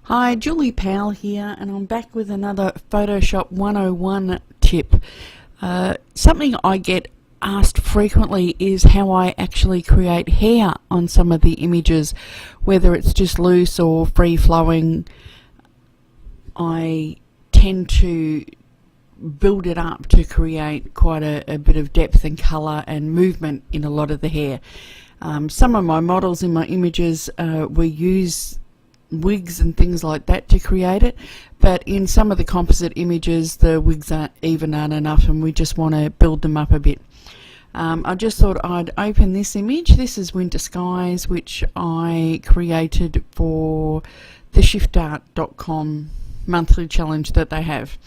Hi, Julie Powell here, and I'm back with another Photoshop 101 tip. Something I get asked frequently is how I actually create hair on some of the images, whether it's just loose or free-flowing. I tend to build it up to create quite a bit of depth and colour and movement in a lot of the hair. Some of my models in my images we use wigs and things like that to create it, but in some of the composite images the wigs aren't enough, and we just want to build them up a bit. I just thought I'd open this image. This is Winter Skies, which I created for the shiftart.com monthly challenge that they have.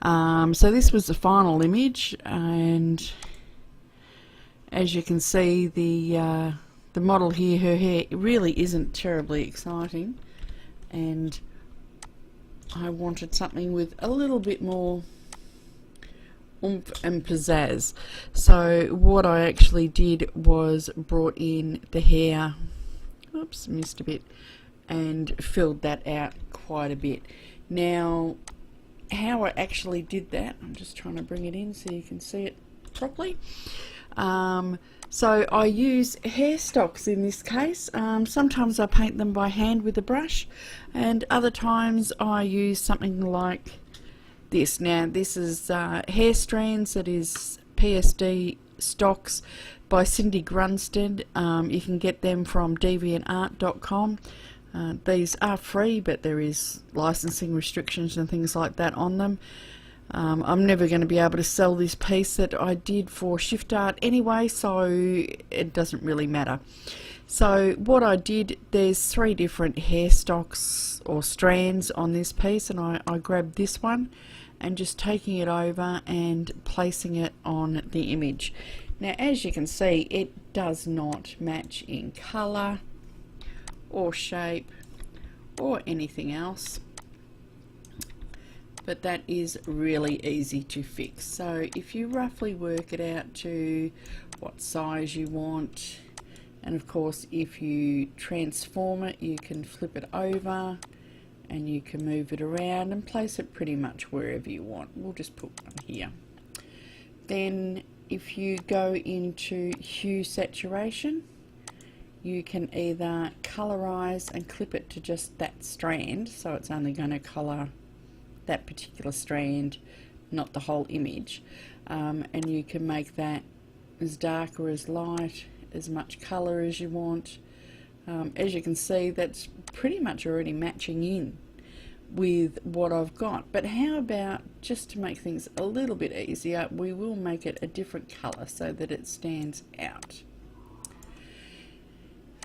So this was the final image, and as you can see, the model here, her hair really isn't terribly exciting, and I wanted something with a little bit more oomph and pizzazz. So what I actually did was brought in the hair, oops, missed a bit, and filled that out quite a bit. Now, how I actually did that, I'm just trying to bring it in so you can see it properly. So I use hair stocks in this case. Sometimes I paint them by hand with a brush, and other times I use something like this. Now this is hair strands, that is PSD stocks by Cindy Grunstead. You can get them from deviantart.com. These are free, but there is licensing restrictions and things like that on them. I'm never going to be able to sell this piece that I did for Shift Art anyway, so it doesn't really matter. So what I did, there's 3 different hair stocks or strands on this piece, and I grabbed this one and just taking it over and placing it on the image. Now as you can see, it does not match in colour or shape or anything else, but that is really easy to fix. So if you roughly work it out to what size you want, and of course if you transform it, you can flip it over and you can move it around and place it pretty much wherever you want. We'll just put one here. Then if you go into hue saturation, you can either colorize and clip it to just that strand, so it's only going to color that particular strand, not the whole image, and you can make that as dark or as light, as much color as you want. As you can see, that's pretty much already matching in with what I've got. But how about, just to make things a little bit easier, we will make it a different color so that it stands out.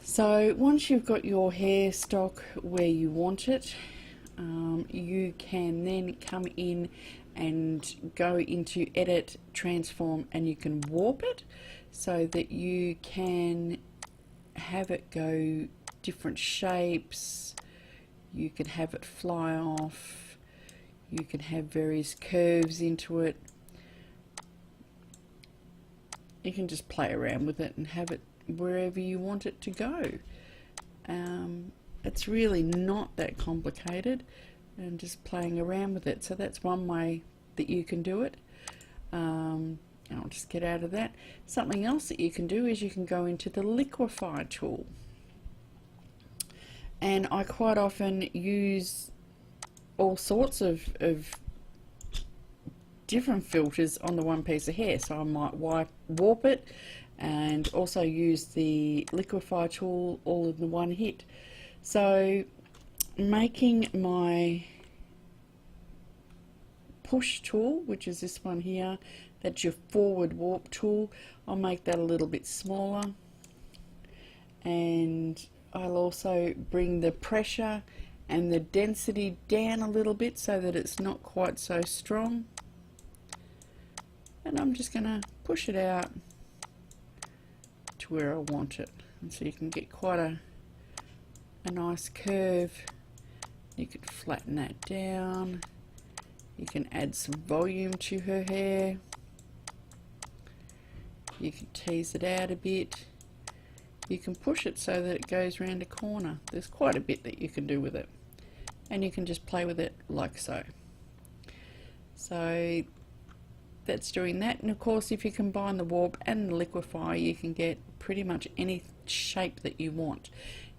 So once you've got your hair stock where you want it, you can then come in and go into edit, transform, and you can warp it so that you can have it go different shapes. You can have it fly off, you can have various curves into it. You can just play around with it and have it wherever you want it to go. It's really not that complicated, and just playing around with it. So that's one way that you can do it. I'll just get out of that. Something else that you can do is you can go into the liquify tool, and I quite often use all sorts of different filters on the one piece of hair. So I might warp it and also use the liquify tool all in the one hit. So making my push tool, which is this one here, that's your forward warp tool, I'll make that a little bit smaller, and I'll also bring the pressure and the density down a little bit so that it's not quite so strong, and I'm just going to push it out to where I want it, and so you can get quite a nice curve. You could flatten that down, you can add some volume to her hair, you can tease it out a bit, you can push it so that it goes round a corner. There's quite a bit that you can do with it. and you can just play with it like so. So that's doing that, and of course if you combine the warp and the liquefy you can get pretty much any shape that you want.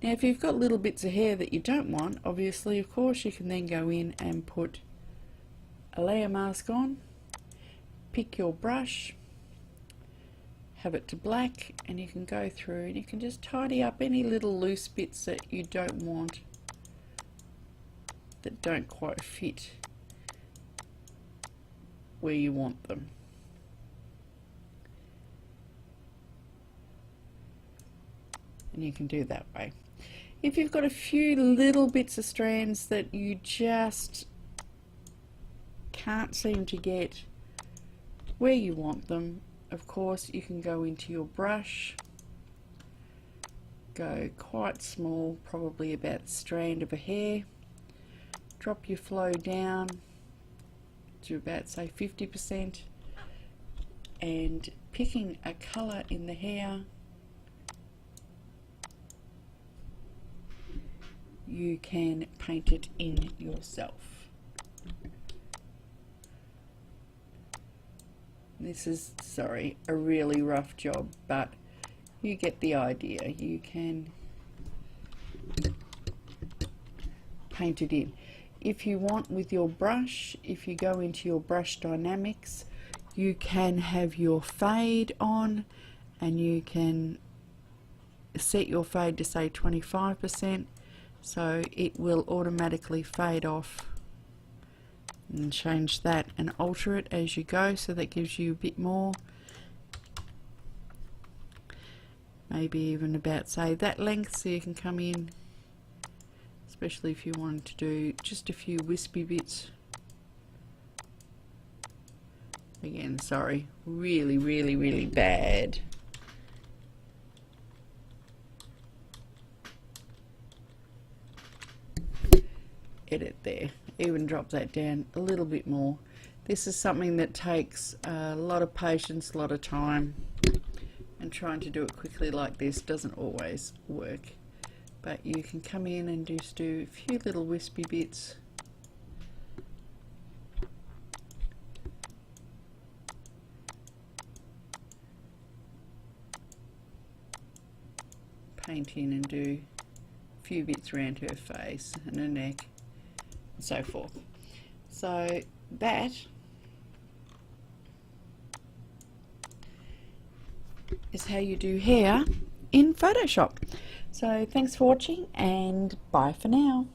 Now if you've got little bits of hair that you don't want, obviously of course you can then go in and put a layer mask on, pick your brush, have it to black, and you can go through and you can just tidy up any little loose bits that you don't want, that don't quite fit where you want them. And you can do it that way. If you've got a few little bits of strands that you just can't seem to get where you want them, of course you can go into your brush, go quite small, probably about a strand of a hair, drop your flow down to about say 50%, and picking a colour in the hair, you can paint it in yourself. This is, sorry, a really rough job, but you get the idea. You can paint it in. If you want with your brush, if you go into your brush dynamics, you can have your fade on, and you can set your fade to say 25%, so it will automatically fade off, and change that and alter it as you go, so that gives you a bit more, maybe even about say that length, so you can come in, especially if you wanted to do just a few wispy bits. Again, sorry, really bad. Edit there, even drop that down a little bit more. This is something that takes a lot of patience, a lot of time, and trying to do it quickly like this doesn't always work. But you can come in and just do a few little wispy bits. Paint in and do a few bits around her face and her neck, and so forth. So that is how you do hair in Photoshop. So thanks for watching, and bye for now.